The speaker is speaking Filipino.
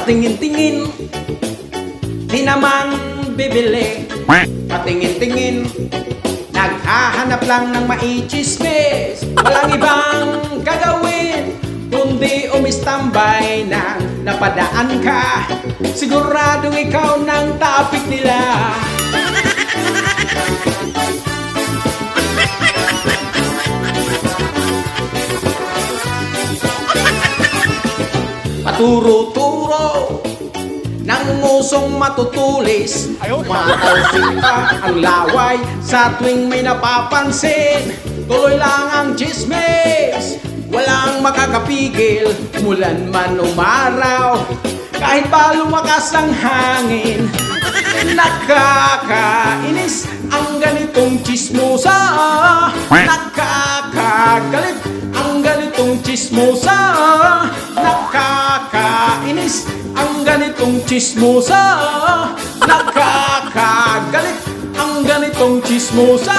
Patingin-tingin, di naman bibili. Patingin-tingin, naghahanap lang ng maichismis. Walang ibang gagawin kundi umistambay na napadaan ka. Siguradong ikaw ng topic nila. Paturo-turo ng ngusong matutulis. Matalsik pa ang laway sa tuwing may napapansin. Tuloy lang ang chismis, walang makakapigil. Mulan man umaraw, kahit pa lumakas ang hangin. Nakakainis ang ganitong chismosa. Nakakagalit ang ganitong chismosa. Nakakainis ang ganitong chismosa. Nakakagalit ang ganitong chismosa.